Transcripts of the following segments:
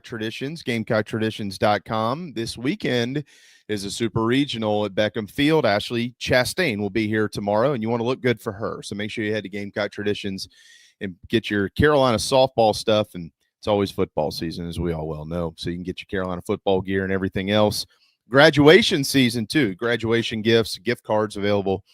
Traditions, GamecockTraditions.com. This weekend is a super regional at Beckham Field. Ashley Chastain will be here tomorrow, and you want to look good for her. So make sure you head to Gamecock Traditions and get your Carolina softball stuff. And it's always football season, as we all well know. So you can get your Carolina football gear and everything else. Graduation season, too. Graduation gifts, gift cards available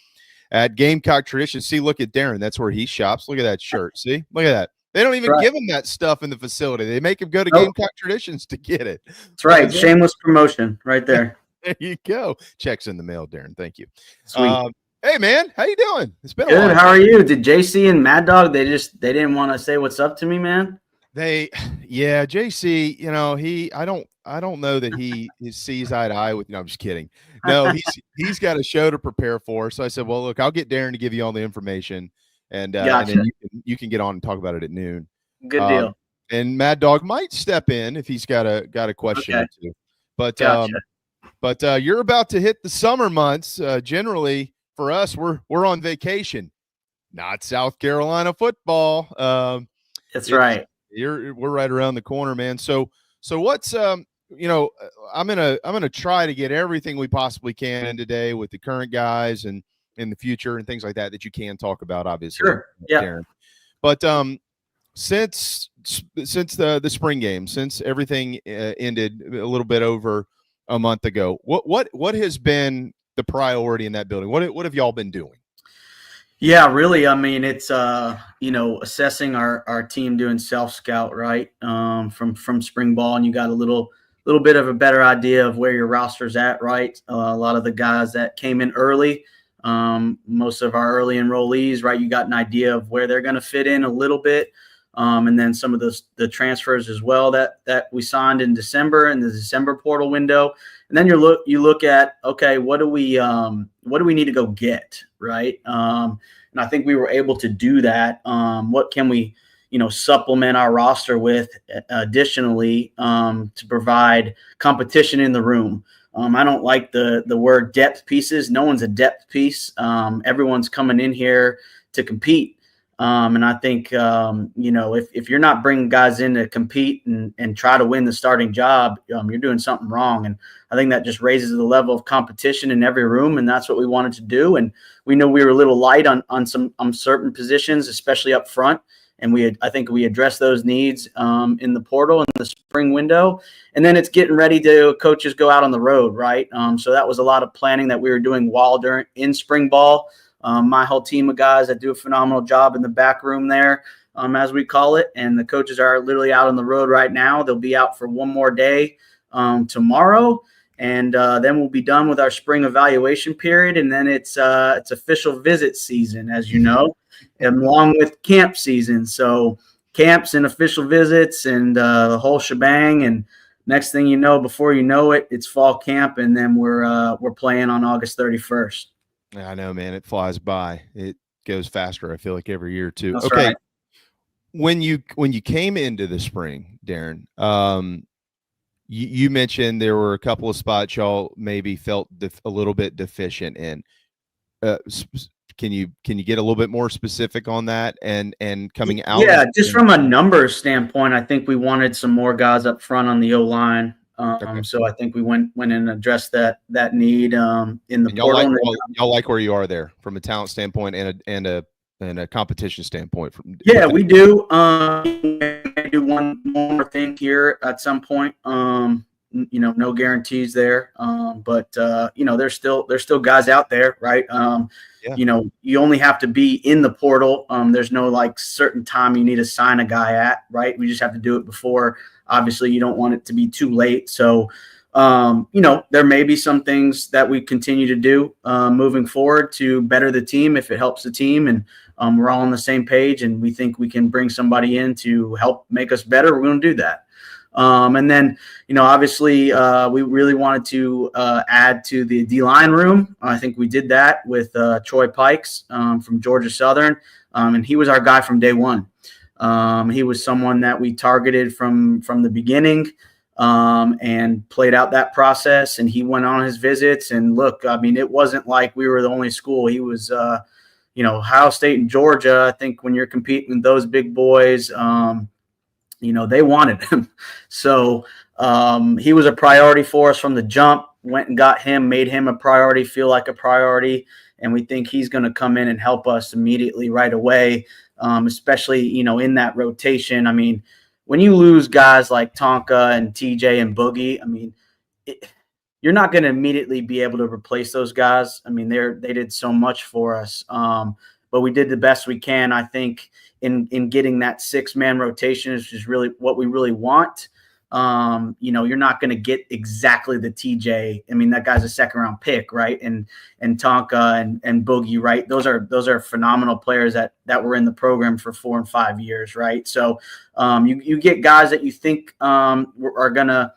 at Gamecock Traditions. See, look at Darren. That's where he shops. Look at that shirt. See? Look at that. They don't even give him that stuff in the facility. They make him go to Gamecock Traditions to get it. That's right. Shameless promotion right there. There you go. Checks in the mail, Darren. Thank you. Sweet. Hey, man. How you doing? It's been good. A while. How are you? Did JC and Mad Dog, they didn't want to say what's up to me, man? JC, I don't know that he sees eye to eye with. No, I'm just kidding. No, he's got a show to prepare for. So I said, well, look, I'll get Darren to give you all the information. And then you can get on and talk about it at noon. Good deal. And Mad Dog might step in if he's got a question or two. But you're about to hit the summer months. Generally, for us, we're on vacation, not South Carolina football. That's right. We're right around the corner, man. So what's I'm gonna try to get everything we possibly can in today with the current guys and in the future and things like that you can talk about, obviously. Sure. Yeah. Darren. But since the spring game, since everything ended a little bit over a month ago, what has been the priority in that building? What have y'all been doing? Yeah, really. I mean, it's assessing our team, doing self-scout, right? From spring ball, and you got a little bit of a better idea of where your roster's at, right? A lot of the guys that came in early, most of our early enrollees, right? You got an idea of where they're going to fit in a little bit. And then some of the transfers as well that we signed in December in the December portal window. And then you look at, okay, what do we need to go get, right? And I think we were able to do that. What can we, supplement our roster with additionally to provide competition in the room? I don't like the word depth pieces. No one's a depth piece. Everyone's coming in here to compete. And I think, if you're not bringing guys in to compete and try to win the starting job, you're doing something wrong. And I think that just raises the level of competition in every room. And that's what we wanted to do. And we know we were a little light on certain positions, especially up front. And I think we addressed those needs in the portal in the spring window. And then it's getting ready to coaches go out on the road, right? So that was a lot of planning that we were doing in spring ball. My whole team of guys that do a phenomenal job in the back room there, as we call it. And the coaches are literally out on the road right now. They'll be out for one more day tomorrow. And then we'll be done with our spring evaluation period. And then it's official visit season, as you know, and along with camp season. So camps and official visits and the whole shebang. And next thing you know, before you know it, it's fall camp. And then we're playing on August 31st. I know, man. It flies by. It goes faster, I feel like, every year, too. That's okay. Right. When you came into the spring, Darren, you mentioned there were a couple of spots y'all maybe felt a little bit deficient in. Can you get a little bit more specific on that and coming out? Yeah, just from a numbers standpoint, I think we wanted some more guys up front on the O-line. Okay. So I think we went and addressed that need in the portal. Y'all like where you are there from a talent standpoint and a competition standpoint. We do. We do one more thing here at some point. No guarantees there. But there's still guys out there, right? You only have to be in the portal. There's no certain time you need to sign a guy at, right? We just have to do it before. Obviously, you don't want it to be too late. So, there may be some things that we continue to do moving forward to better the team if it helps the team. And we're all on the same page and we think we can bring somebody in to help make us better. We're going to do that. And then, obviously, we really wanted to add to the D-line room. I think we did that with Troy Pikes from Georgia Southern, and he was our guy from day one. He was someone that we targeted from the beginning and played out that process, and he went on his visits. And look, I mean, it wasn't like we were the only school. He was, Ohio State and Georgia. I think when you're competing with those big boys, they wanted him. So he was a priority for us from the jump. Went and got him, made him a priority, feel like a priority. And we think he's going to come in and help us immediately right away, especially, in that rotation. I mean, when you lose guys like Tonka and TJ and Boogie, I mean, you're not going to immediately be able to replace those guys. I mean, they did so much for us. But we did the best we can, I think, in getting that 6-man rotation, which is really what we really want. You're not going to get exactly the TJ. I mean, that guy's a 2nd-round pick, right? And Tonka and Boogie, right? Those are phenomenal players that were in the program for 4 and 5 years, right? So you get guys that you think are going to,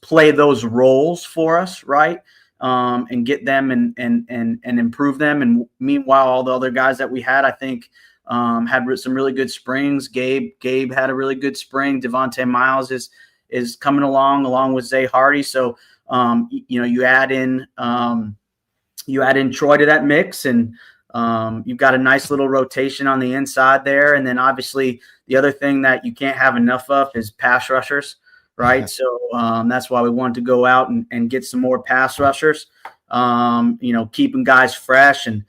play those roles for us, right? And get them and improve them. And meanwhile, all the other guys that we had, I think, had some really good springs. Gabe had a really good spring. Devontae Miles is coming along with Zay Hardy. So you add in Troy to that mix, and you've got a nice little rotation on the inside there. And then obviously the other thing that you can't have enough of is pass rushers, right? Yeah. So that's why we wanted to go out and get some more pass rushers. Keeping guys fresh and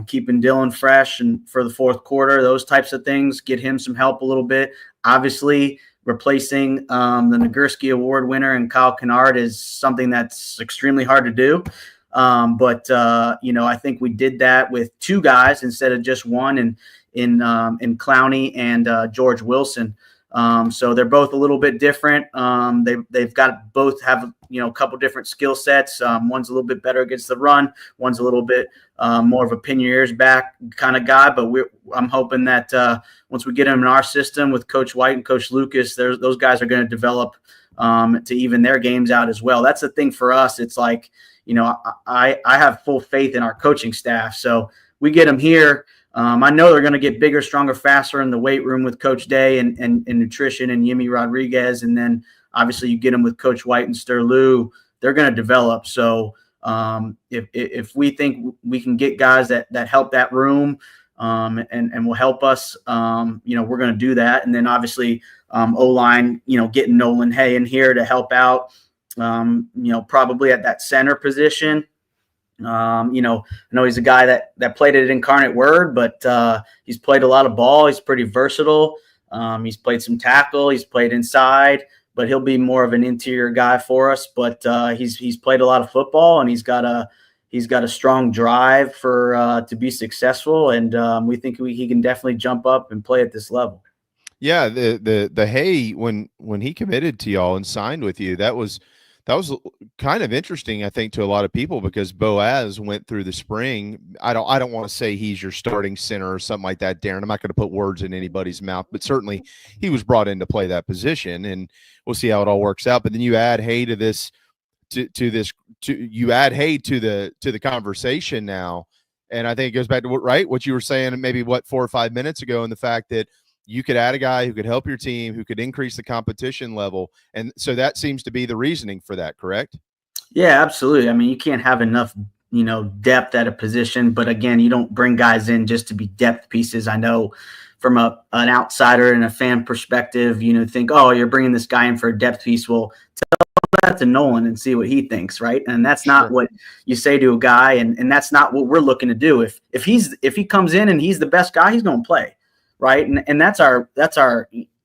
keeping Dylan fresh and for the 4th quarter, those types of things, get him some help a little bit. Obviously, replacing the Nagurski Award winner and Kyle Kennard is something that's extremely hard to do. But I think we did that with 2 guys instead of just one in Clowney and George Wilson. So they're both a little bit different. They've got both have a couple different skill sets. One's a little bit better against the run. One's a little bit more of a pin your ears back kind of guy. But I'm hoping that once we get them in our system with Coach White and Coach Lucas, those guys are going to develop to even their games out as well. That's the thing for us. It's like, I have full faith in our coaching staff. So we get them here. I know they're going to get bigger, stronger, faster in the weight room with Coach Day and nutrition and Yimi Rodriguez. And then obviously you get them with Coach White and Sterlu, they're going to develop. So if we think we can get guys that help that room and will help us, we're going to do that. And then obviously O-line, getting Nolan Hay in here to help out, probably at that center position. I know he's a guy that played at Incarnate Word, but he's played a lot of ball. He's pretty versatile. He's played some tackle. He's played inside, but he'll be more of an interior guy for us. But he's played a lot of football, and he's got a strong drive to be successful. And we think he can definitely jump up and play at this level. Yeah, the Hay when he committed to y'all and signed with you, that was kind of interesting, I think, to a lot of people, because Boaz went through the spring. I don't want to say he's your starting center or something like that, Darren. I'm not going to put words in anybody's mouth, but certainly he was brought in to play that position, and we'll see how it all works out. But then you add Hay to this, you add Hay to the conversation now, and I think it goes back to what you were saying maybe 4 or 5 minutes ago, and the fact that you could add a guy who could help your team, who could increase the competition level. And so that seems to be the reasoning for that, correct? Yeah, absolutely. I mean, you can't have enough, depth at a position, but again, you don't bring guys in just to be depth pieces. I know from an outsider and a fan perspective, think, oh, you're bringing this guy in for a depth piece. Well, tell that to Nolan and see what he thinks. Right. And that's not what you say to a guy. And that's not what we're looking to do. If he comes in and he's the best guy, he's going to play. Right. And that's our,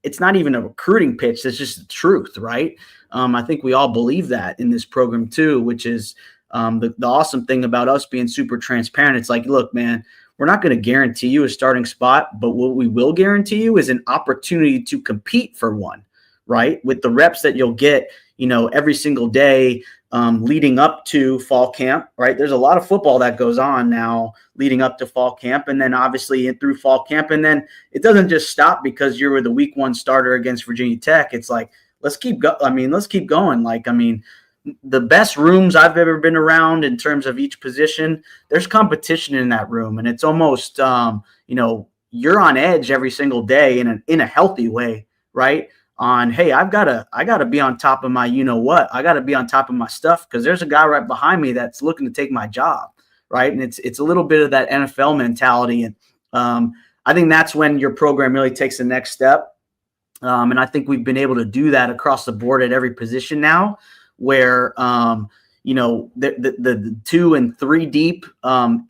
it's not even a recruiting pitch. That's just the truth. Right. I think we all believe that in this program too, which is the awesome thing about us being super transparent. It's like, look, man, we're not going to guarantee you a starting spot, but what we will guarantee you is an opportunity to compete for one, right? With the reps that you'll get, every single day leading up to fall camp, right? There's a lot of football that goes on now leading up to fall camp, and then obviously through fall camp. And then it doesn't just stop because you're the week 1 starter against Virginia Tech. It's like, let's keep going. The best rooms I've ever been around in terms of each position, there's competition in that room. And it's almost, you're on edge every single day in a healthy way, right? On, hey, I gotta be on top of my, I gotta be on top of my stuff, because there's a guy right behind me that's looking to take my job, right? And it's a little bit of that NFL mentality, and I think that's when your program really takes the next step. And I think we've been able to do that across the board at every position now, where the 2 and 3 deep,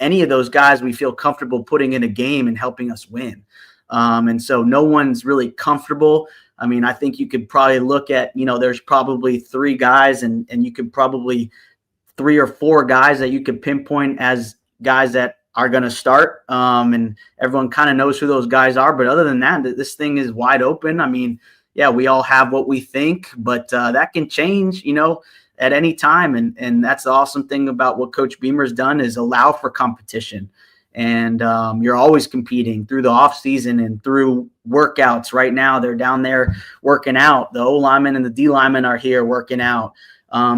any of those guys we feel comfortable putting in a game and helping us win. And so no one's really comfortable. I mean, I think you could probably look at, there's probably 3 guys and you could probably 3 or 4 guys that you could pinpoint as guys that are going to start. And everyone kind of knows who those guys are. But other than that, this thing is wide open. I mean, yeah, we all have what we think, but that can change, at any time. And that's the awesome thing about what Coach Beamer's done is allow for competition. And you're always competing through the off season and through workouts. Right now, they're down there working out. The O linemen and the D linemen are here working out.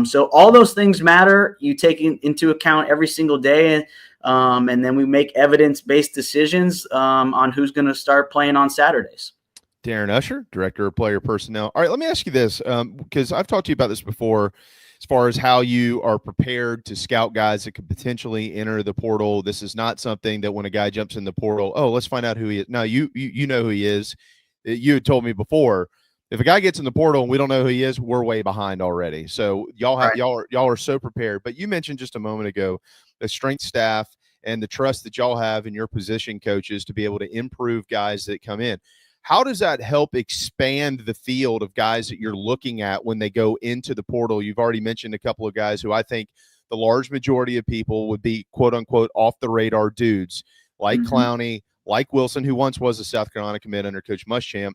So all those things matter. You take into account every single day. And then we make evidence-based decisions on who's going to start playing on Saturdays. Darren Uscher, Director of Player Personnel. All right, let me ask you this, because I've talked to you about this before, as far as how you are prepared to scout guys that could potentially enter the portal. This is not something that when a guy jumps in the portal, oh, let's find out who he is. No, you know who he is. You had told me before, if a guy gets in the portal and we don't know who he is, we're way behind already. So y'all are so prepared. But you mentioned just a moment ago the strength staff and the trust that y'all have in your position coaches to be able to improve guys that come in. How does that help expand the field of guys that you're looking at when they go into the portal? You've already mentioned a couple of guys who I think the large majority of people would be, quote unquote, off the radar dudes, like Clowney, like Wilson, who once was a South Carolina commit under Coach Muschamp,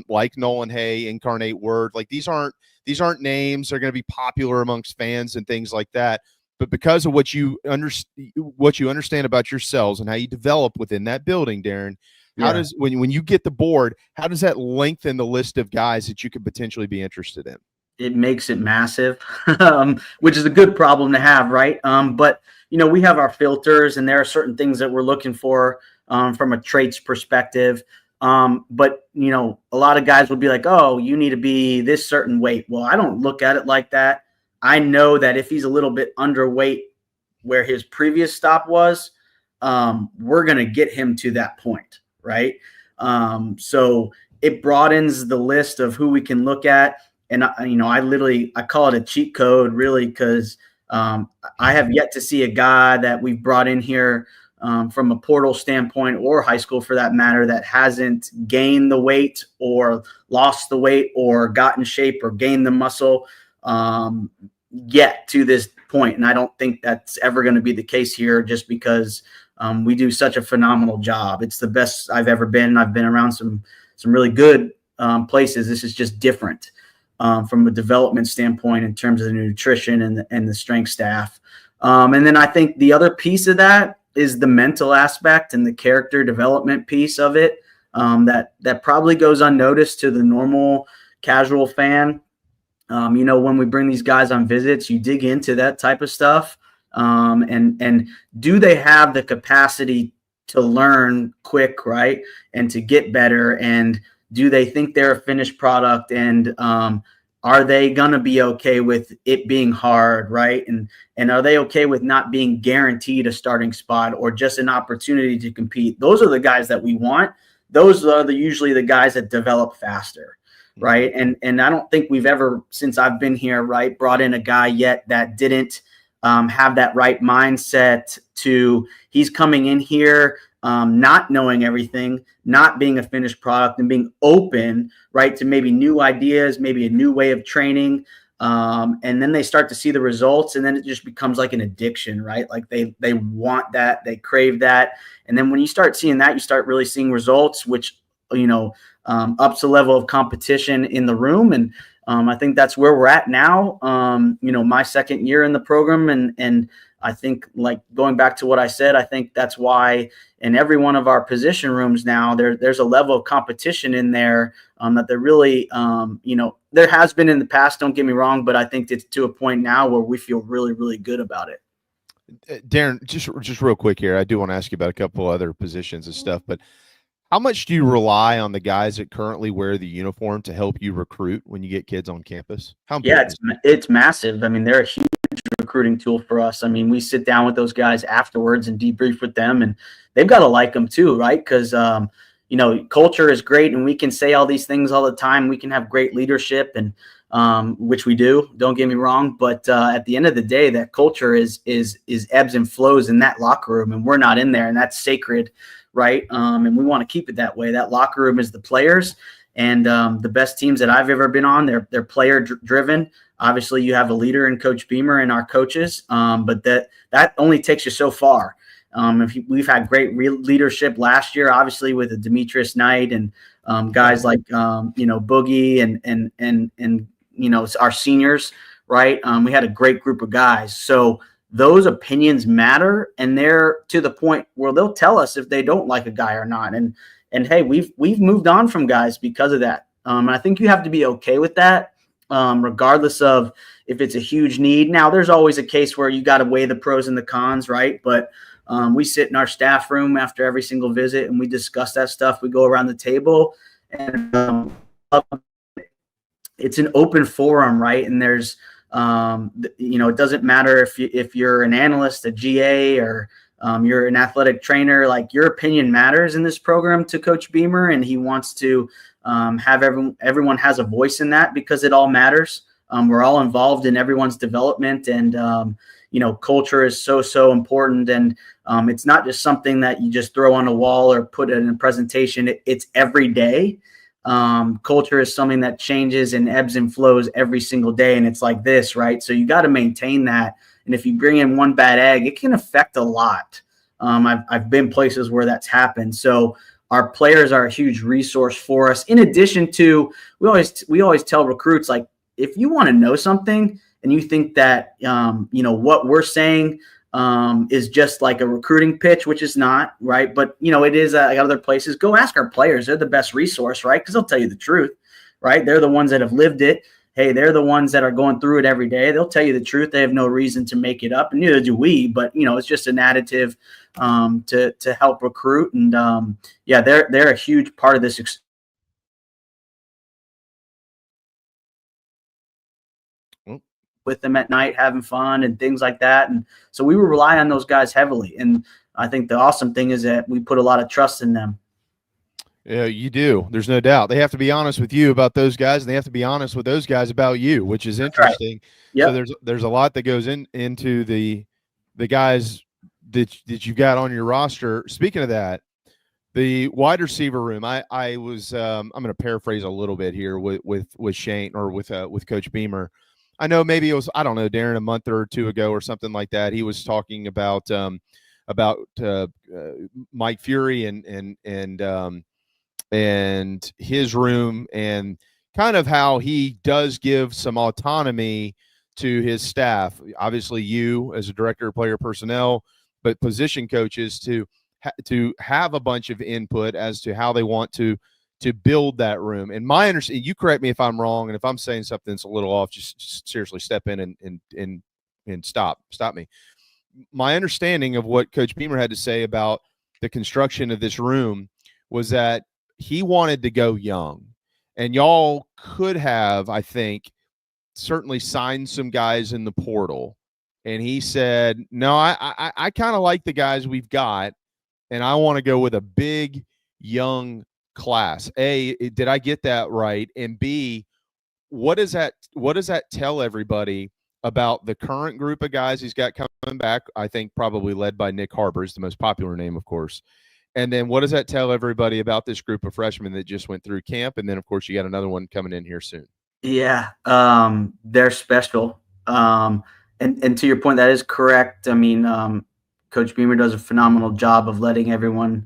like Nolan Hay, Incarnate Word. Like these aren't names that are going to be popular amongst fans and things like that. But because of what you understand about yourselves and how you develop within that building, Darren, how does when you get the board, how does that lengthen the list of guys that you could potentially be interested in? It makes it massive, which is a good problem to have, right? But we have our filters, and there are certain things that we're looking for from a traits perspective. But a lot of guys will be like, "Oh, you need to be this certain weight." Well, I don't look at it like that. I know that if he's a little bit underweight where his previous stop was, we're going to get him to that point, right? So it broadens the list of who we can look at. And, I call it a cheat code, really, because I have yet to see a guy that we've brought in here from a portal standpoint or high school for that matter that hasn't gained the weight or lost the weight or gotten shape or gained the muscle yet to this point. And I don't think that's ever going to be the case here just because we do such a phenomenal job. It's the best I've ever been. I've been around some really good places. This is just different from a development standpoint in terms of the nutrition and the strength staff. And then I think the other piece of that is the mental aspect and the character development piece of it that probably goes unnoticed to the normal casual fan. When we bring these guys on visits, you dig into that type of stuff. And do they have the capacity to learn quick, right? And to get better? And do they think they're a finished product? And are they going to be okay with it being hard, right? And are they okay with not being guaranteed a starting spot or just an opportunity to compete? Those are the guys that we want. Those are usually the guys that develop faster. Right. And I don't think we've ever, since I've been here, right, brought in a guy yet that didn't have that right mindset to he's coming in here, not knowing everything, not being a finished product and being open, right, to maybe new ideas, maybe a new way of training. And then they start to see the results and then it just becomes like an addiction, right? Like they want that, they crave that. And then when you start seeing that, you start really seeing results, which, ups the level of competition in the room. And I think that's where we're at now. My second year in the program. And I think, like, going back to what I said, I think that's why in every one of our position rooms now, there's a level of competition in there that they're really, there has been in the past, don't get me wrong, but I think it's to a point now where we feel really, really good about it. Darren, just real quick here. I do want to ask you about a couple other positions and stuff, but how much do you rely on the guys that currently wear the uniform to help you recruit when you get kids on campus? It's massive. I mean, they're a huge recruiting tool for us. I mean, we sit down with those guys afterwards and debrief with them, and they've got to like them too, right? Because, culture is great, and we can say all these things all the time. We can have great leadership, and which we do. Don't get me wrong, but at the end of the day, that culture is ebbs and flows in that locker room, and we're not in there, and that's sacred, right? And we want to keep it that way. That locker room is the players, and the best teams that I've ever been on, they're player driven. Obviously, you have a leader in Coach Beamer and our coaches, but that only takes you so far. We've had great leadership last year, obviously with the Demetrius Knight and guys like Boogie and our seniors, right? We had a great group of guys. So those opinions matter, and they're to the point where they'll tell us if they don't like a guy or not. And hey, we've moved on from guys because of that. And I think you have to be okay with that, regardless of if it's a huge need. Now, there's always a case where you got to weigh the pros and the cons, right? But we sit in our staff room after every single visit, and we discuss that stuff. We go around the table, and it's an open forum, right? And there's, it doesn't matter if you're an analyst, a GA, or you're an athletic trainer. Like, your opinion matters in this program to Coach Beamer, and he wants to have everyone has a voice in that, because it all matters. We're all involved in everyone's development, and culture is so important. And it's not just something that you just throw on a wall or put in a presentation. It's every day. Culture is something that changes and ebbs and flows every single day. And it's like this, right? So you got to maintain that. And if you bring in one bad egg, it can affect a lot. I've been places where that's happened. So our players are a huge resource for us. In addition to, we always tell recruits, like, if you want to know something and you think that, what we're saying is just like a recruiting pitch, which is not, right? But, it is like other places. Go ask our players. They're the best resource, right? Because they'll tell you the truth, right? They're the ones that have lived it. Hey, they're the ones that are going through it every day. They'll tell you the truth. They have no reason to make it up, and neither do we. But, it's just an additive to help recruit. And, they're a huge part of this with them at night, having fun and things like that. And so we will rely on those guys heavily. And I think the awesome thing is that we put a lot of trust in them. Yeah, you do. There's no doubt. They have to be honest with you about those guys, and they have to be honest with those guys about you, which is interesting. Right. Yep. So there's a lot that goes into the guys that you've got on your roster. Speaking of that, the wide receiver room, I was I'm going to paraphrase a little bit here with Shane, or with Coach Beamer. I know maybe it was, I don't know, Darren, a month or two ago or something like that. He was talking about Mike Fury and his room, and kind of how he does give some autonomy to his staff. Obviously, you as a director of player personnel, but position coaches to have a bunch of input as to how they want to build that room. And my understanding, you correct me if I'm wrong, and if I'm saying something that's a little off, just seriously step in and stop me. My understanding of what Coach Beamer had to say about the construction of this room was that he wanted to go young, and y'all could have, I think, certainly signed some guys in the portal. And he said, no, I kind of like the guys we've got, and I want to go with a big young class. A, did I get that right? And B, what does that tell everybody about the current group of guys he's got coming back? I think probably led by Nick Harper is the most popular name, of course. And then what does that tell everybody about this group of freshmen that just went through camp? And then, of course, you got another one coming in here soon. Yeah, they're special. And to your point, that is correct. I mean, Coach Beamer does a phenomenal job of letting everyone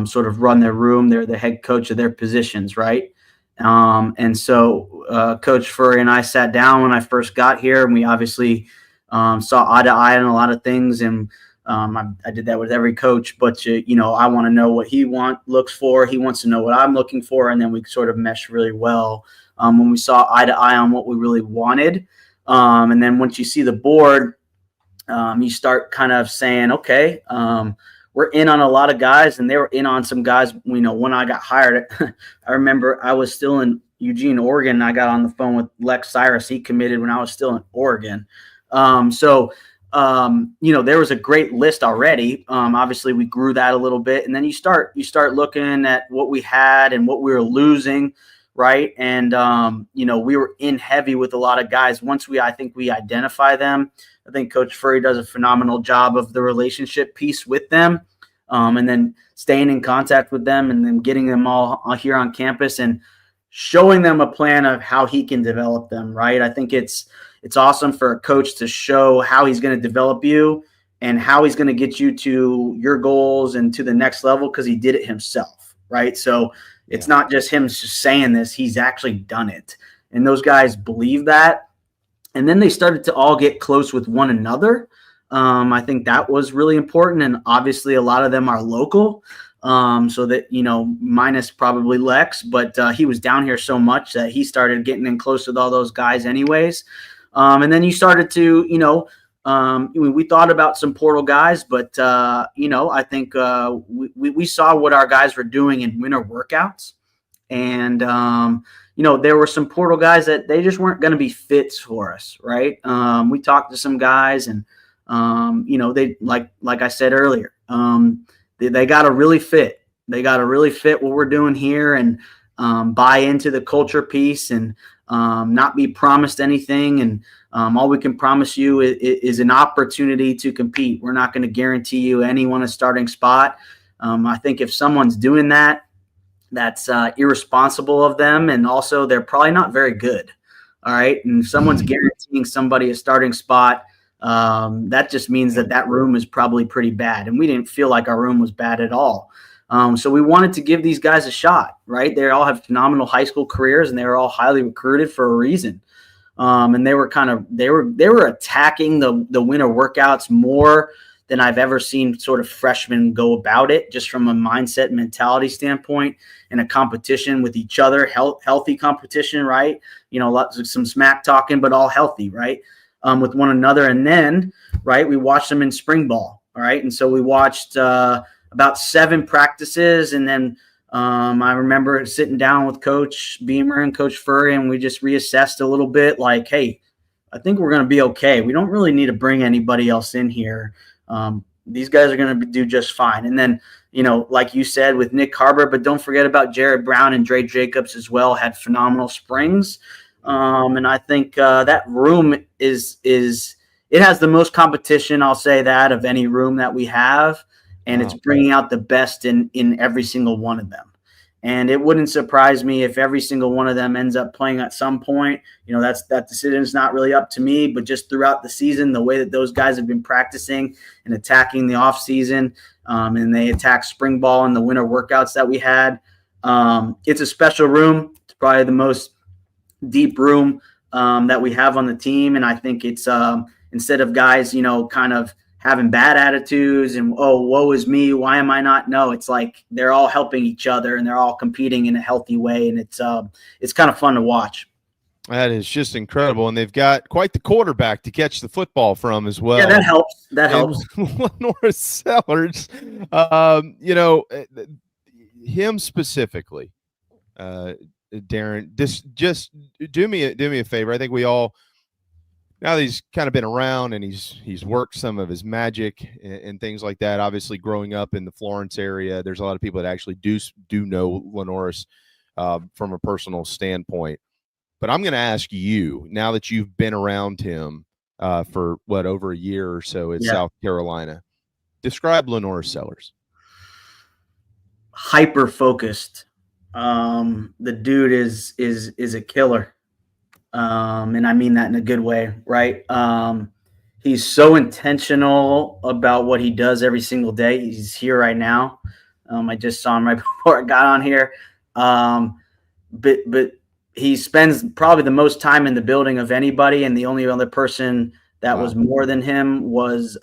sort of run their room. They're the head coach of their positions, right? And so Coach Furry and I sat down when I first got here, and we obviously saw eye to eye on a lot of things. And I did that with every coach, but I want to know what he looks for. He wants to know what I'm looking for. And then we sort of meshed really well when we saw eye to eye on what we really wanted. And then once you see the board, you start kind of saying, okay, we're in on a lot of guys, and they were in on some guys. When I got hired, I remember I was still in Eugene, Oregon. I got on the phone with Lex Cyrus. He committed when I was still in Oregon. So there was a great list already. Obviously we grew that a little bit, and then you start looking at what we had and what we were losing. Right. And, we were in heavy with a lot of guys. Once I think we identify them, I think Coach Furry does a phenomenal job of the relationship piece with them. And then staying in contact with them and then getting them all here on campus and showing them a plan of how he can develop them. Right. I think it's awesome for a coach to show how he's going to develop you and how he's going to get you to your goals and to the next level, because he did it himself. Right. So it's not just him just saying this, he's actually done it. And those guys believe that. And then they started to all get close with one another. I think that was really important. And obviously a lot of them are local. So that, minus probably Lex, but he was down here so much that he started getting in close with all those guys anyways. And then you started to, we thought about some portal guys, but, I think we saw what our guys were doing in winter workouts. And, there were some portal guys that they just weren't going to be fits for us. Right. We talked to some guys and, they, like I said earlier, they got to really fit. They got to really fit what we're doing here and buy into the culture piece and not be promised anything. And all we can promise you is an opportunity to compete. We're not going to guarantee you anyone a starting spot. I think if someone's doing that, that's irresponsible of them. And also they're probably not very good. All right. And if someone's guaranteeing somebody a starting spot, that just means that room is probably pretty bad. And we didn't feel like our room was bad at all. So we wanted to give these guys a shot, right? They all have phenomenal high school careers and they were all highly recruited for a reason. And they were they were attacking the winter workouts more than I've ever seen sort of freshmen go about it, just from a mindset and mentality standpoint and a competition with each other, healthy competition, right? Lots of some smack talking, but all healthy, right? With one another. And then, right, we watched them in spring ball. All right. And so we watched about 7 practices. And then I remember sitting down with Coach Beamer and Coach Furry, and we just reassessed a little bit like, hey, I think we're going to be okay. We don't really need to bring anybody else in here. These guys are going to do just fine. And then, like you said, with Nick Harbor, but don't forget about Jared Brown and Dre Jacobs as well, had phenomenal springs. And I think that room it has the most competition, I'll say that, of any room that we have. And it's bringing out the best in every single one of them. And it wouldn't surprise me if every single one of them ends up playing at some point. That decision is not really up to me, but just throughout the season, the way that those guys have been practicing and attacking the off season, and they attack spring ball and the winter workouts that we had. It's a special room. It's probably the most deep room that we have on the team. And I think it's instead of guys, kind of having bad attitudes and, oh, woe is me, why am I not? No, it's like they're all helping each other and they're all competing in a healthy way. And it's kind of fun to watch. That is just incredible. And they've got quite the quarterback to catch the football from as well. Yeah, that helps. That helps. LaNorris Sellers, him specifically, Darren, just do me a favor. I think we all, now that he's kind of been around and he's worked some of his magic and things like that. Obviously, growing up in the Florence area, there's a lot of people that actually do know LaNorris from a personal standpoint. But I'm going to ask you, now that you've been around him for over a year or so at South Carolina, describe LaNorris Sellers. Hyper focused. The dude is a killer. And I mean that in a good way, right? He's so intentional about what he does every single day. He's here right now. I just saw him right before I got on here. But he spends probably the most time in the building of anybody, and the only other person that was more than him was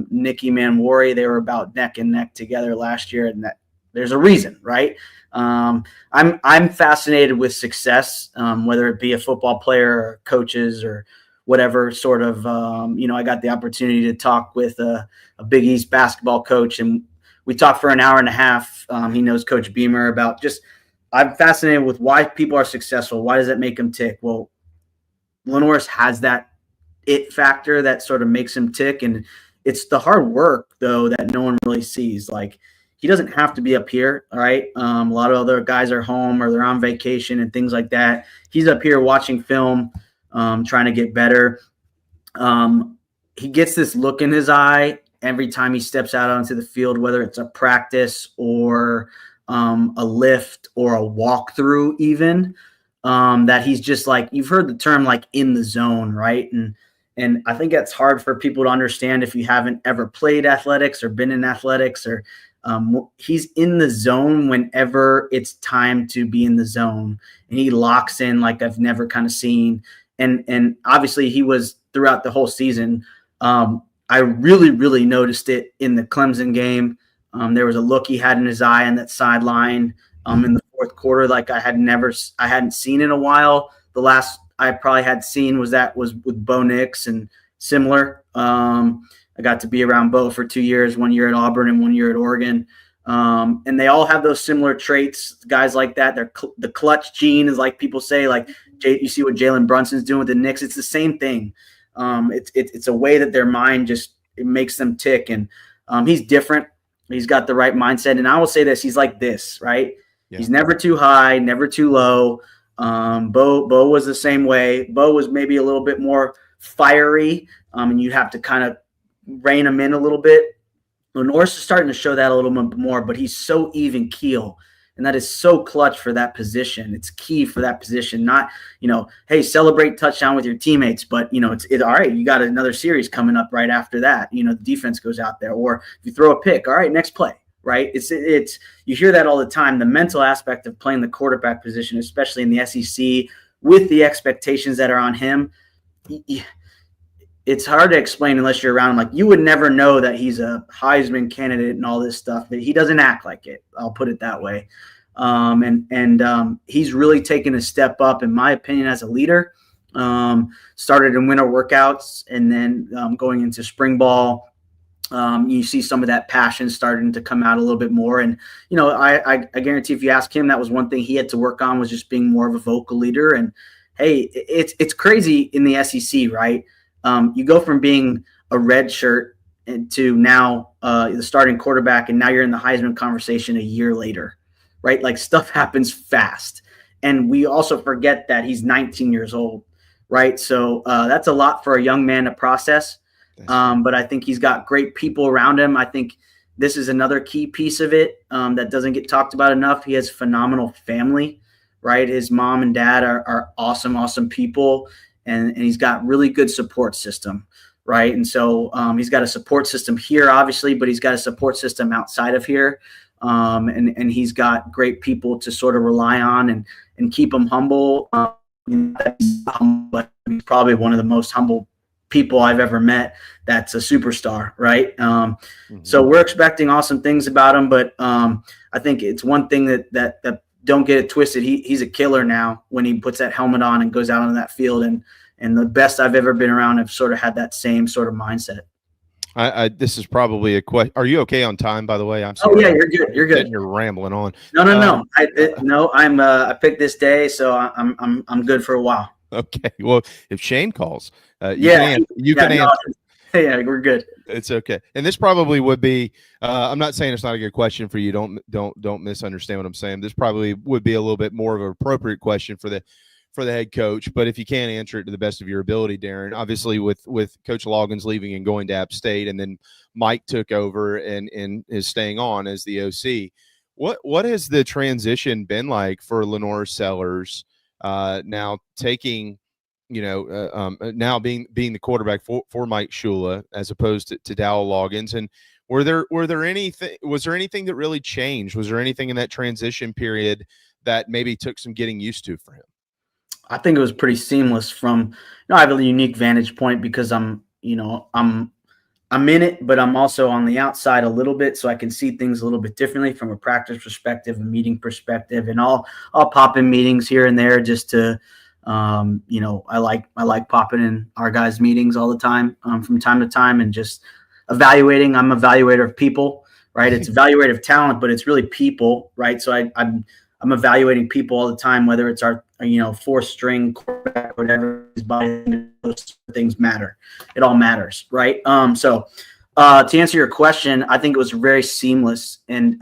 Nicky Manwari. They were about neck and neck together last year, and that there's a reason, right? I'm fascinated with success, whether it be a football player or coaches or whatever sort of, I got the opportunity to talk with a Big East basketball coach, and we talked for an hour and a half. He knows Coach Beamer about I'm fascinated with why people are successful. Why does that make them tick? Well, LaNorris has that it factor that sort of makes him tick. And it's the hard work, though, that no one really sees. Like, he doesn't have to be up here, all right? A lot of other guys are home or they're on vacation and things like that. He's up here watching film, trying to get better. He gets this look in his eye every time he steps out onto the field, whether it's a practice or a lift or a walkthrough even, that he's just like, you've heard the term like in the zone, right? And I think that's hard for people to understand if you haven't ever played athletics or been in athletics, or he's in the zone whenever it's time to be in the zone, and he locks in like I've never kind of seen. And obviously he was throughout the whole season. I really, really noticed it in the Clemson game. There was a look he had in his eye on that sideline in the fourth quarter, like I hadn't seen in a while. The last I probably had seen was with Bo Nix and similar. I got to be around Bo for 2 years, 1 year at Auburn and 1 year at Oregon. And they all have those similar traits, guys like that. They're the clutch gene, is like people say, like you see what Jalen Brunson's doing with the Knicks. It's the same thing. It's a way that their mind it makes them tick. And he's different. He's got the right mindset. And I will say this, he's like this, right? Yeah. He's never too high, never too low. Bo was the same way. Bo was maybe a little bit more fiery, and you have to kind of rein him in a little bit. LaNorris is starting to show that a little bit more, but he's so even keel, and that is so clutch for that position. It's key for that position. Not, hey, celebrate touchdown with your teammates, but it's all right. You got another series coming up right after that. The defense goes out there, or if you throw a pick, all right, next play. Right. It's you hear that all the time. The mental aspect of playing the quarterback position, especially in the SEC, with the expectations that are on him, it's hard to explain unless you're around him. Like, you would never know that he's a Heisman candidate and all this stuff, but he doesn't act like it. I'll put it that way. He's really taken a step up, in my opinion, as a leader. Started in winter workouts, and then going into spring ball. You see some of that passion starting to come out a little bit more. And, I guarantee if you ask him, that was one thing he had to work on, was just being more of a vocal leader. And, hey, it's crazy in the SEC, right? You go from being a red shirt to now the starting quarterback, and now you're in the Heisman conversation a year later, right? Like, stuff happens fast. And we also forget that he's 19 years old, right? So that's a lot for a young man to process. But I think he's got great people around him. I think this is another key piece of it that doesn't get talked about enough. He has phenomenal family, right? His mom and dad are awesome, awesome people. And he's got really good support system, right? And so he's got a support system here, obviously, but he's got a support system outside of here. And he's got great people to sort of rely on and keep him humble. But he's probably one of the most humble people I've ever met that's a superstar, right? So we're expecting awesome things about him, but I think it's one thing that don't get it twisted. He's a killer now when he puts that helmet on and goes out on that field, and the best I've ever been around have sort of had that same sort of mindset. This is probably a question. Are you okay on time, by the way? I'm sorry. Oh yeah, you're good. You're good. You're rambling on. No. I picked this day, so I'm good for a while. Okay. Well, if Shane calls, you can answer. Yeah, we're good. It's okay. And this probably would be. I'm not saying it's not a good question for you. Don't misunderstand what I'm saying. This probably would be a little bit more of an appropriate question for the head coach. But if you can't answer it to the best of your ability, Darren, obviously with Coach Loggins leaving and going to App State, and then Mike took over and is staying on as the OC. What has the transition been like for LaNorris Sellers? Now taking, now being the quarterback for Mike Schula as opposed to Dowell Loggins, and was there anything that really changed? Was there anything in that transition period that maybe took some getting used to for him? I think it was pretty seamless. I have a unique vantage point because I'm in it, but I'm also on the outside a little bit, so I can see things a little bit differently from a practice perspective, a meeting perspective, and I'll pop in meetings here and there just to, I like popping in our guys' meetings all the time, from time to time, and just evaluating. I'm an evaluator of people, right? It's evaluative talent, but it's really people, right? So I'm evaluating people all the time, whether it's our, fourth string quarterback, whatever, is buying things matter. It all matters, right? So to answer your question, I think it was very seamless, and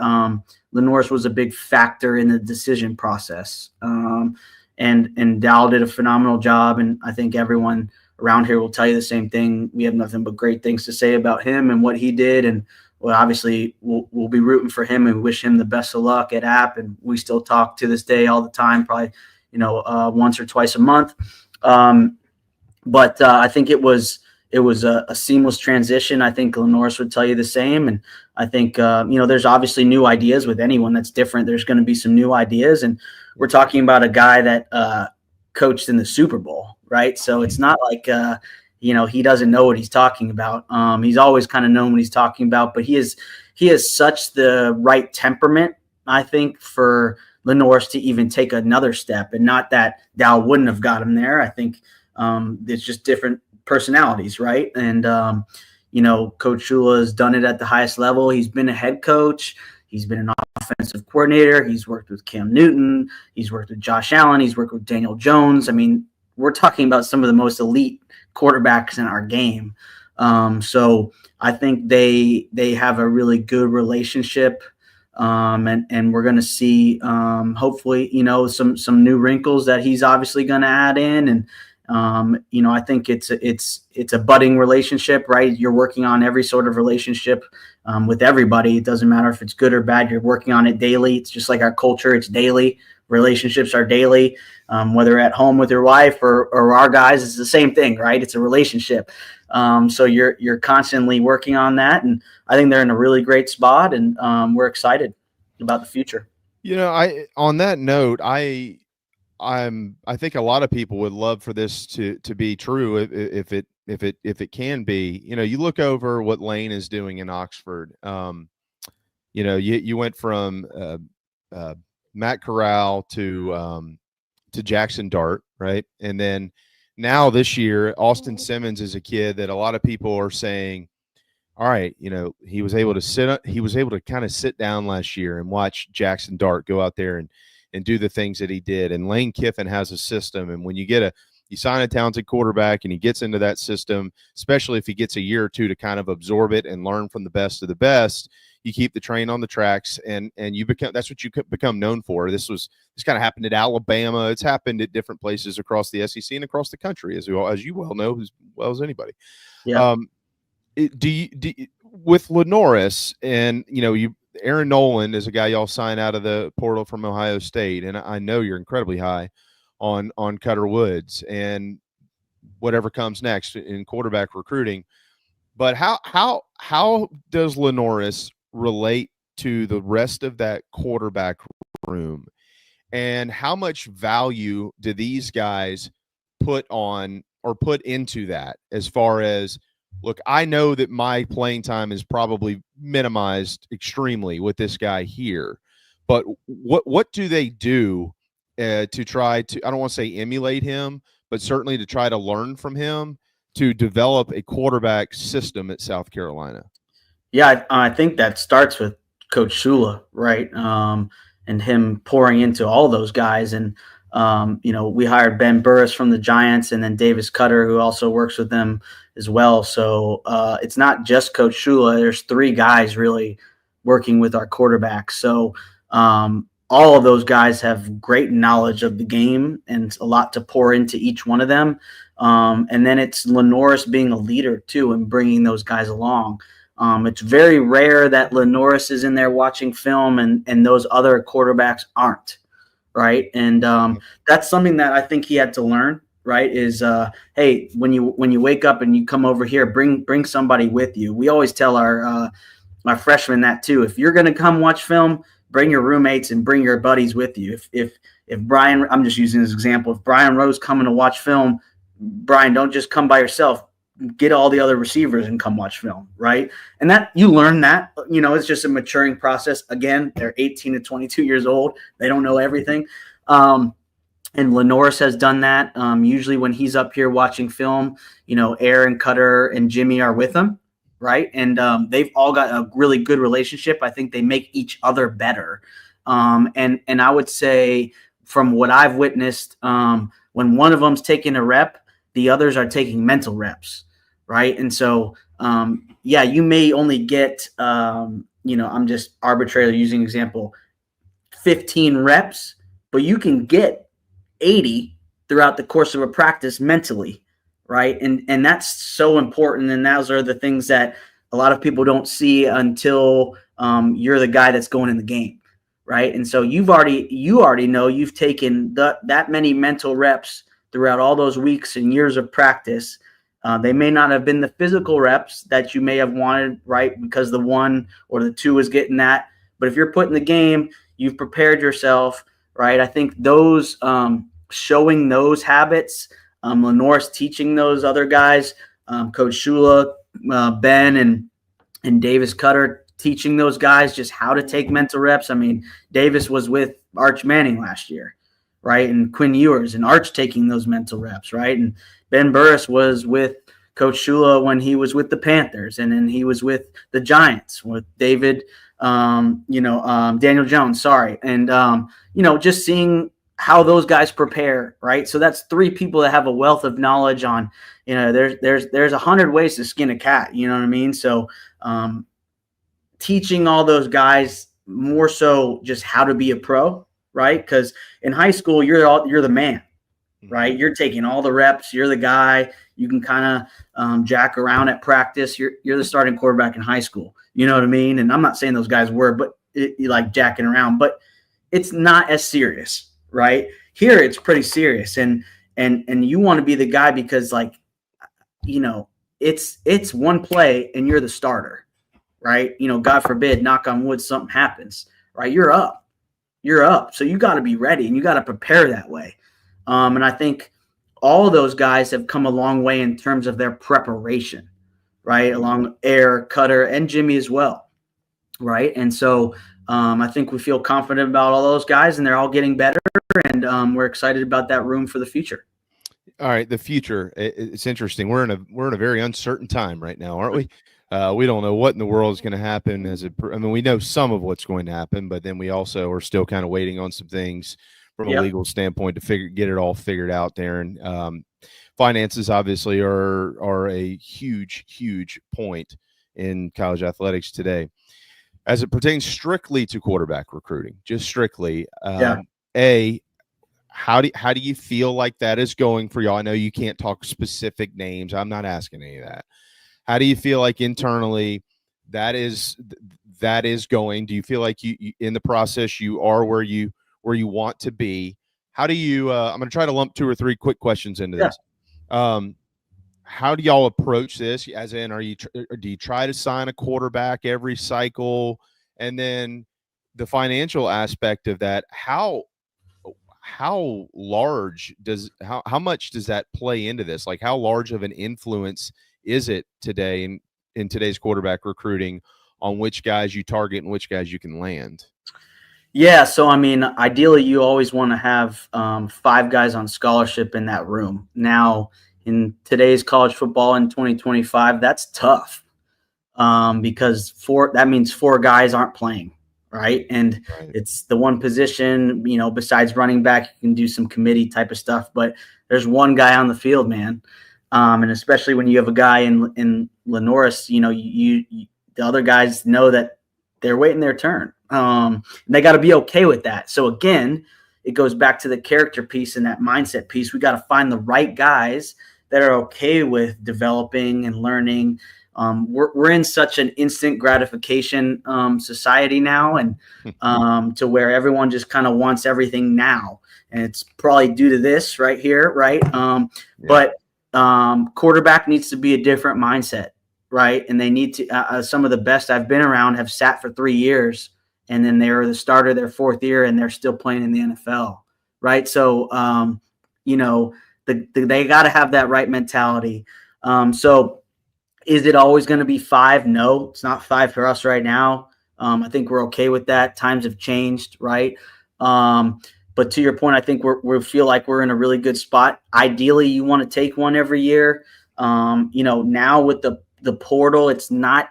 LaNorris was a big factor in the decision process. And Dal did a phenomenal job, and I think everyone around here will tell you the same thing. We have nothing but great things to say about him and what he did, and well, obviously we'll be rooting for him and wish him the best of luck at App. And we still talk to this day all the time, probably once or twice a month. But I think it was a seamless transition. I think LaNorris would tell you the same. And I think, there's obviously new ideas with anyone that's different. There's going to be some new ideas. And we're talking about a guy that coached in the Super Bowl, right? So it's not like, he doesn't know what he's talking about. He's always kind of known what he's talking about, but he has such the right temperament, I think, for LaNorris to even take another step. And not that Dow wouldn't have got him there. I think it's just different personalities, right? And Coach Schula has done it at the highest level. He's been a head coach. He's been an offensive coordinator. He's worked with Cam Newton. He's worked with Josh Allen. He's worked with Daniel Jones. I mean, we're talking about some of the most elite quarterbacks in our game. So I think they have a really good relationship. And we're going to see, hopefully, some new wrinkles that he's obviously going to add in. And, I think it's a budding relationship, right? You're working on every sort of relationship with everybody. It doesn't matter if it's good or bad. You're working on it daily. It's just like our culture. It's daily. Relationships are daily, whether at home with your wife or our guys, it's the same thing, right? It's a relationship. So you're constantly working on that. And I think they're in a really great spot, and we're excited about the future. On that note, I think a lot of people would love for this to be true if it can be. You look over what Lane is doing in Oxford. You went from Matt Corral to Jackson Dart, right? And then now this year, Austin Simmons is a kid that a lot of people are saying, all right, he was able to kind of sit down last year and watch Jackson Dart go out there and do the things that he did. And Lane Kiffin has a system. And when you sign a talented quarterback and he gets into that system, especially if he gets a year or two to kind of absorb it and learn from the best of the best, you keep the train on the tracks, and that's what you become known for. This kind of happened at Alabama. It's happened at different places across the SEC and across the country, as you well know, as well as anybody. Yeah. With LaNorris, and Aaron Nolan is a guy y'all sign out of the portal from Ohio State, and I know you're incredibly high on Cutter Woods and whatever comes next in quarterback recruiting. But how does LaNorris relate to the rest of that quarterback room, and how much value do these guys put into that? As far as, look, I know that my playing time is probably minimized extremely with this guy here, but what do they do to try to, I don't want to say emulate him, but certainly to try to learn from him to develop a quarterback system at South Carolina? Yeah, I think that starts with Coach Schula, right? And him pouring into all those guys. And, we hired Ben Burris from the Giants, and then Davis Cutter, who also works with them as well. So it's not just Coach Schula. There's three guys really working with our quarterbacks. So all of those guys have great knowledge of the game and a lot to pour into each one of them. And then it's LaNorris being a leader too and bringing those guys along. It's very rare that LaNorris is in there watching film and those other quarterbacks aren't, right? And that's something that I think he had to learn, right? Is hey, when you wake up and you come over here, bring somebody with you. We always tell our freshmen that too. If you're going to come watch film, bring your roommates and bring your buddies with you. If Brian, I'm just using this example, if Brian Rowe's coming to watch film, Brian, don't just come by yourself. Get all the other receivers and come watch film, right? And that you learn that, it's just a maturing process. Again, they're 18 to 22 years old. They don't know everything. And LaNorris has done that. Usually when he's up here watching film, Aaron, Cutter, and Jimmy are with him, right? And they've all got a really good relationship. I think they make each other better. And I would say from what I've witnessed, when one of them's taking a rep, the others are taking mental reps, right? And so, you may only get, I'm just arbitrarily using example, 15 reps, but you can get 80 throughout the course of a practice mentally, right? And that's so important. And those are the things that a lot of people don't see until you're the guy that's going in the game, right? And so you already know you've taken that many mental reps throughout all those weeks and years of practice. They may not have been the physical reps that you may have wanted, right? Because the 1 or the 2 is getting that. But if you're put in the game, you've prepared yourself, right? I think those showing those habits, LaNorris teaching those other guys, Coach Schula, Ben and Davis Cutter teaching those guys just how to take mental reps. I mean, Davis was with Arch Manning last year, right? And Quinn Ewers and Arch taking those mental reps, right? And Ben Burris was with Coach Schula when he was with the Panthers, and then he was with the Giants with David, Daniel Jones, sorry. And, just seeing how those guys prepare, right? So that's 3 people that have a wealth of knowledge on, there's 100 ways to skin a cat, you know what I mean? So teaching all those guys more so just how to be a pro, right? Because in high school, you're the man, right? You're taking all the reps. You're the guy. You can kind of jack around at practice. You're the starting quarterback in high school. You know what I mean? And I'm not saying those guys were, but you like jacking around. But it's not as serious, right? Here, it's pretty serious, and you want to be the guy because, it's one play and you're the starter, right? God forbid, knock on wood, something happens, right? You're up. So you got to be ready and you got to prepare that way. And I think all of those guys have come a long way in terms of their preparation, right? Along Air, Cutter, and Jimmy as well, right? And so I think we feel confident about all those guys, and they're all getting better, and we're excited about that room for the future. All right, the future. It's interesting. We're in a very uncertain time right now, aren't we? We don't know what in the world is going to happen. We know some of what's going to happen, but then we also are still kind of waiting on some things from a legal standpoint to get it all figured out there. And finances obviously are a huge point in college athletics today, as it pertains strictly to quarterback recruiting. Just strictly, how do you feel like that is going for y'all? I know you can't talk specific names. I'm not asking any of that. How do you feel like internally that is going? Do you feel like you in the process you are where you want to be? How do you I'm going to try to lump 2 or 3 quick questions into this. How do y'all approach this? As in, do you try to sign a quarterback every cycle? And then the financial aspect of that, how large how much does that play into this? Like, how large of an influence is it today in today's quarterback recruiting on which guys you target and which guys you can land? Yeah, so ideally you always want to have 5 guys on scholarship in that room. Now, in today's college football in 2025, that's tough because that means 4 guys aren't playing, right? And it's the one position, besides running back, you can do some committee type of stuff, but there's one guy on the field, man. And especially when you have a guy in LaNorris, the other guys know that they're waiting their turn. And they got to be okay with that. So again, it goes back to the character piece and that mindset piece. We got to find the right guys that are okay with developing and learning. We're in such an instant gratification society now, and to where everyone just kind of wants everything now. And it's probably due to this right here, right? But quarterback needs to be a different mindset, right? And they need to some of the best I've been around have sat for 3 years, and then they were the starter their 4th year, and they're still playing in the NFL, right? So, they got to have that right mentality. So is it always going to be 5? No, it's not 5 for us right now. I think we're okay with that. Times have changed, right? But to your point, I think we feel like we're in a really good spot. Ideally, you want to take one every year. Now with the portal, it's not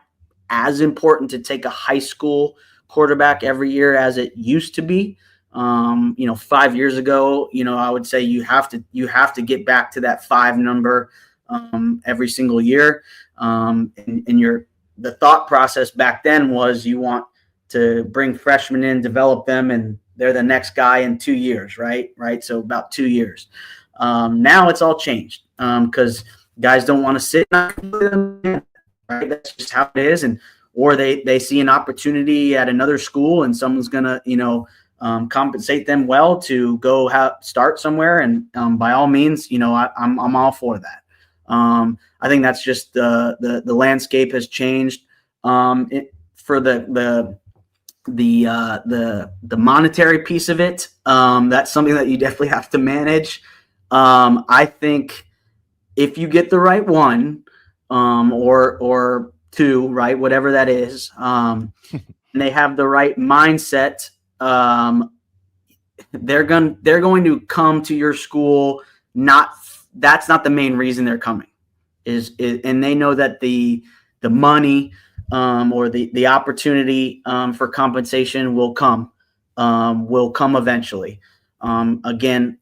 as important to take a high school quarterback every year as it used to be. 5 years ago, I would say you have to get back to that 5 number every single year. And the thought process back then was you want to bring freshmen in, develop them, and they're the next guy in 2 years, right? So about 2 years. Now it's all changed because guys don't want to sit, right? That's just how it is. Or they see an opportunity at another school and someone's going to, compensate them well to go start somewhere. And by all means, I'm all for that. I think that's just the landscape has changed for the monetary piece of it. That's something that you definitely have to manage. I think if you get the right one, or two, right, whatever that is, and they have the right mindset, they're going to come to your school. That's not the main reason they're coming, and they know that the money or the opportunity for compensation will come eventually. Again,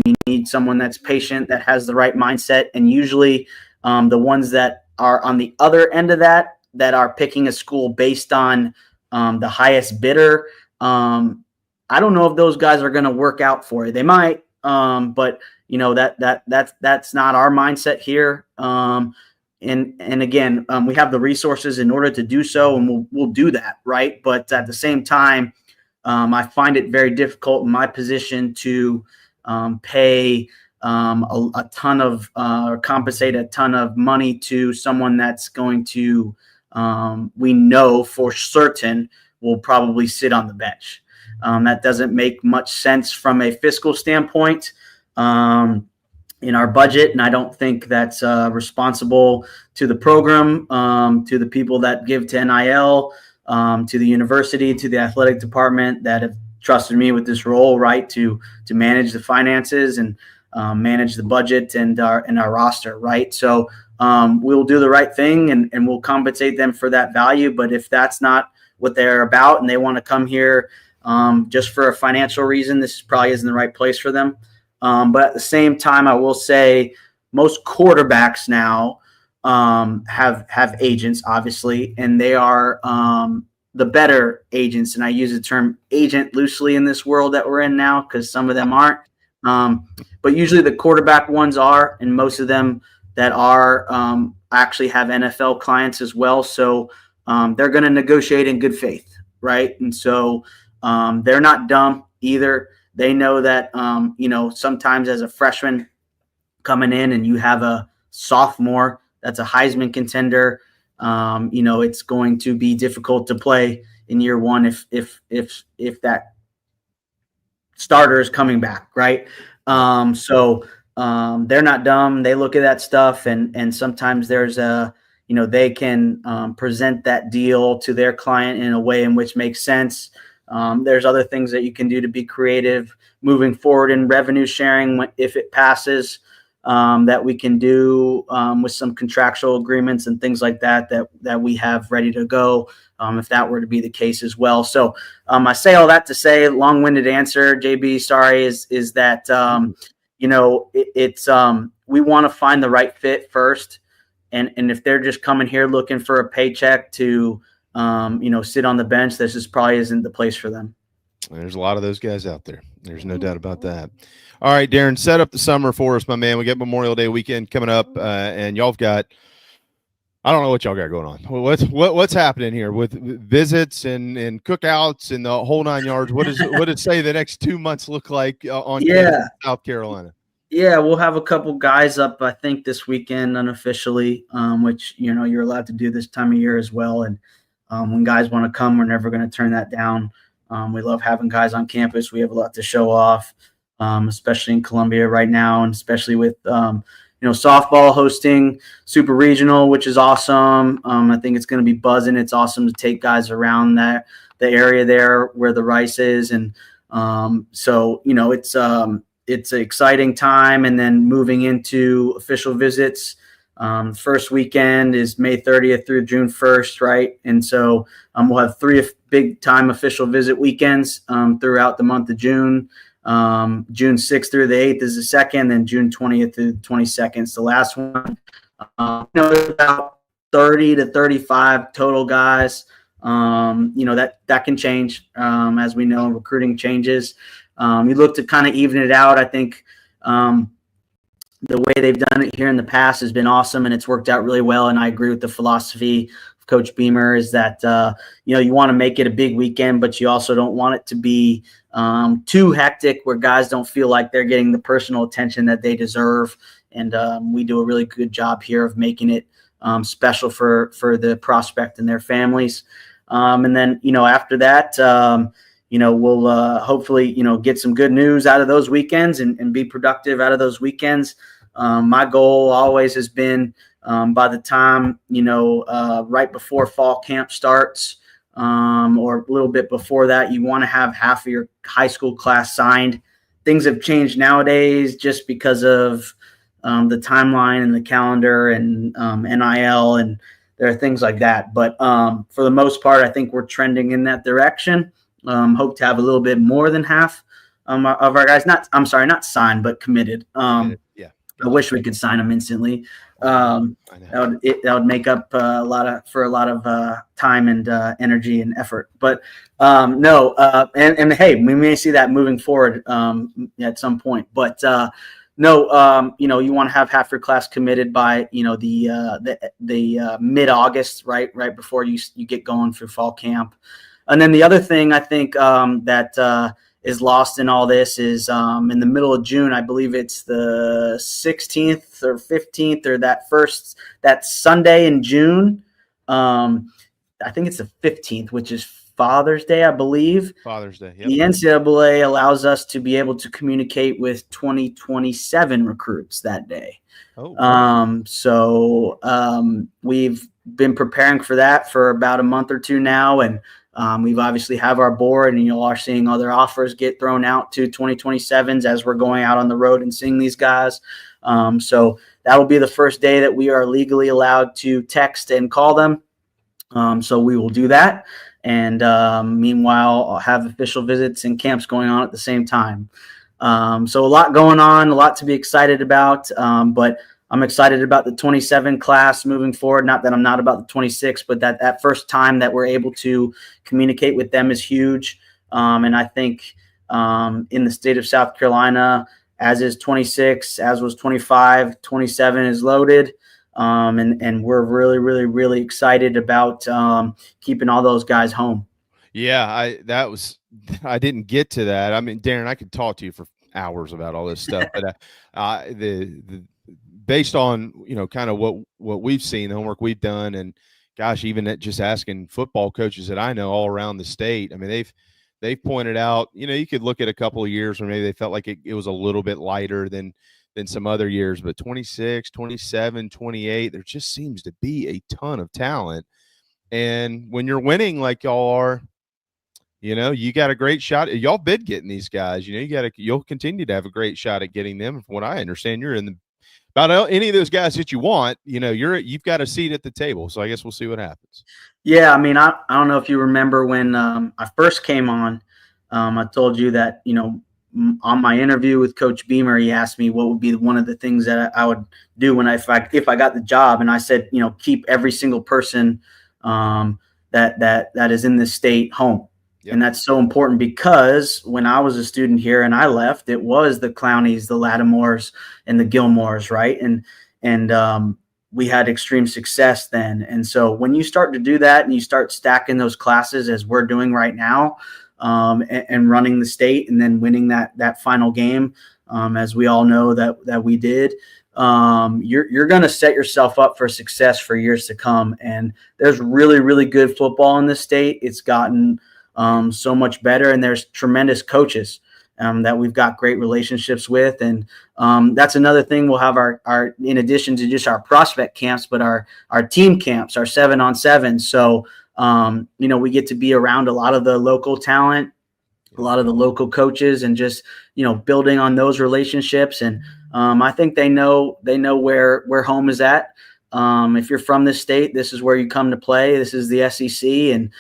you need someone that's patient, that has the right mindset, and usually the ones that are on the other end of that are picking a school based on the highest bidder. I don't know if those guys are going to work out for you. They might, but that's not our mindset here. And again, we have the resources in order to do so, and we'll do that, right? But at the same time, I find it very difficult in my position to pay a ton of or compensate a ton of money to someone that's going to we know for certain will probably sit on the bench. That doesn't make much sense from a fiscal standpoint in our budget, and I don't think that's responsible to the program, to the people that give to NIL, to the university, to the athletic department that have trusted me with this role, right, to manage the finances and manage the budget and our roster, right? So we'll do the right thing and we'll compensate them for that value. But if that's not what they're about and they want to come here just for a financial reason, this probably isn't the right place for them. But at the same time, I will say most quarterbacks now have agents, obviously, and they are the better agents. And I use the term agent loosely in this world that we're in now because some of them aren't. But usually the quarterback ones are, and most of them that are actually have NFL clients as well. So they're going to negotiate in good faith, right? And so they're not dumb either. They know that, sometimes as a freshman coming in and you have a sophomore that's a Heisman contender, it's going to be difficult to play in year one if that starter is coming back, right? So they're not dumb. They look at that stuff, and sometimes there's they can present that deal to their client in a way in which makes sense. There's other things that you can do to be creative moving forward in revenue sharing if it passes, that we can do with some contractual agreements and things like that we have ready to go if that were to be the case as well. So I say all that to say, long-winded answer, JB, sorry, is that, we want to find the right fit first. And if they're just coming here looking for a paycheck to sit on the bench, this just probably isn't the place for them. There's a lot of those guys out there. There's no doubt about that. All right, Darren, set up the summer for us, my man. We got Memorial Day weekend coming up, and y'all have got, I don't know what y'all got going on. What's happening here with visits and cookouts and the whole 9 yards? What does say the next 2 months look like on campus in South Carolina? Yeah, we'll have a couple guys up, I think, this weekend unofficially, which, you're allowed to do this time of year as well. And when guys want to come, we're never going to turn that down. We love having guys on campus. We have a lot to show off, especially in Columbia right now, and especially with, softball hosting Super Regional, which is awesome. I think it's going to be buzzing. It's awesome to take guys around the area there where the Rice is. And so, it's an exciting time. And then moving into official visits, first weekend is May 30th through June 1st, right? And so we'll have 3 big time official visit weekends throughout the month of June. June 6th through the 8th is the second, then June 20th through the 22nd is the last one. About 30 to 35 total guys. That can change as we know, recruiting changes. You look to kind of even it out. I think the way they've done it here in the past has been awesome, and it's worked out really well. And I agree with the philosophy of Coach Beamer is that, you want to make it a big weekend, but you also don't want it to be too hectic where guys don't feel like they're getting the personal attention that they deserve. And we do a really good job here of making it special for the prospect and their families. And then, after that, we'll hopefully, get some good news out of those weekends and be productive out of those weekends. My goal always has been by the time, right before fall camp starts or a little bit before that, you want to have half of your high school class signed. Things have changed nowadays just because of the timeline and the calendar and NIL, and there are things like that. But for the most part, I think we're trending in that direction. Hope to have a little bit more than half of our guys. Not signed, but committed. Yeah, I wish we could sign them instantly. That would make up a lot of time and energy and effort. But no, and hey, we may see that moving forward at some point. But no, you want to have half your class committed by the mid-August, right before you get going for fall camp. And then the other thing I think that is lost in all this is in the middle of June, I believe it's the 16th or 15th or that Sunday in June. I think it's the 15th, which is Father's Day, I believe. Father's Day. Yep. The NCAA allows us to be able to communicate with 2027 recruits that day. Oh. So we've been preparing for that for about a month or two now, and we've obviously have our board, and you are seeing other offers get thrown out to 2027s as we're going out on the road and seeing these guys. So that will be the first day that we are legally allowed to text and call them. So we will do that. And meanwhile, I'll have official visits and camps going on at the same time. So a lot going on, a lot to be excited about. But I'm excited about the 27 class moving forward. Not that I'm not about the 26, but that first time that we're able to communicate with them is huge. And I think in the state of South Carolina, as is 26, as was 25, 27 is loaded. And we're really, really, really excited about keeping all those guys home. Yeah, I didn't get to that. I mean, Darren, I could talk to you for hours about all this stuff, but the based on kind of what we've seen, the homework we've done, and gosh, even at just asking football coaches that I know all around the state, I mean, they've pointed out, you could look at a couple of years where maybe they felt like it was a little bit lighter than some other years, but 26, 27, 28, there just seems to be a ton of talent. And when you're winning like y'all are, you got a great shot. Y'all been getting these guys, you'll continue to have a great shot at getting them. From what I understand, you're in about any of those guys that you want, you've got a seat at the table. So I guess we'll see what happens. Yeah. I mean, I don't know if you remember when I first came on, I told you that, on my interview with Coach Beamer, he asked me what would be one of the things that I would do if I got the job. And I said, keep every single person that is in this state home. Yep. And that's so important because when I was a student here and I left, it was the Clowneys, the Lattimores, and the Gilmores, right? And we had extreme success then. And so when you start to do that and you start stacking those classes as we're doing right now, and running the state and then winning that final game, as we all know that we did, you're going to set yourself up for success for years to come. And there's really, really good football in this state. It's gotten so much better, and there's tremendous coaches that we've got great relationships with. And that's another thing. We'll have our in addition to just our prospect camps, but our team camps, our 7-on-7. So we get to be around a lot of the local talent, a lot of the local coaches, and just, building on those relationships. And I think they know where home is at. If you're from this state, this is where you come to play. This is the SEC. And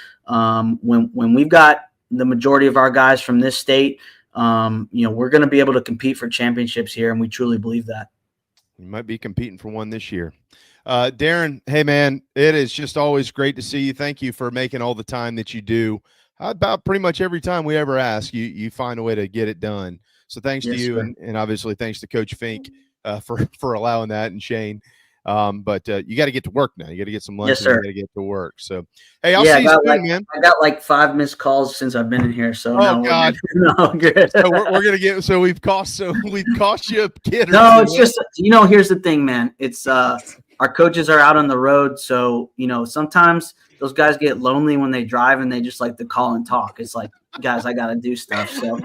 when we've got the majority of our guys from this state, we're going to be able to compete for championships here. And we truly believe that. You might be competing for one this year. Darren, hey, man, it is just always great to see you. Thank you for making all the time that you do. About pretty much every time we ever ask, you find a way to get it done. So thanks to you, and obviously thanks to Coach Fink for allowing that, and Shane. But you got to get to work now. You got to get some lunch. Yes, sir. You got to get to work. So, hey, I'll see you soon, man. I got like 5 missed calls since I've been in here. So God, no, good. So we're gonna get. So we've cost you a kid. No, it's just here's the thing, man. It's our coaches are out on the road, so sometimes those guys get lonely when they drive and they just like to call and talk. It's like, guys, I got to do stuff. So,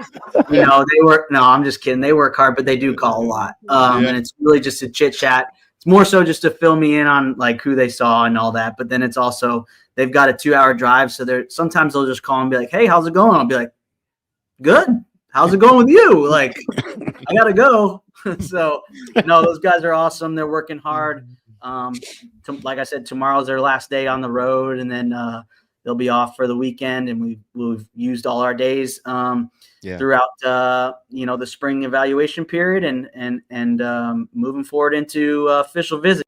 they work. No, I'm just kidding. They work hard, but they do call a lot. And it's really just a chit chat. It's more so just to fill me in on like who they saw and all that. But then it's also, they've got a 2-hour drive. So sometimes they'll just call and be like, hey, how's it going? I'll be like, good. How's it going with you? Like, I got to go. So, no, those guys are awesome. They're working hard. Like I said, tomorrow's their last day on the road, and then they'll be off for the weekend, and we've used all our days throughout the spring evaluation period, and moving forward into official visit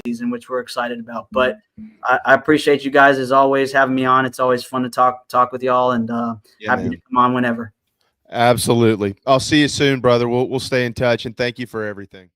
season, which we're excited about. But I appreciate you guys as always having me on. It's always fun to talk with y'all, and happy to come on whenever. Absolutely. I'll see you soon, brother. We'll stay in touch, and thank you for everything.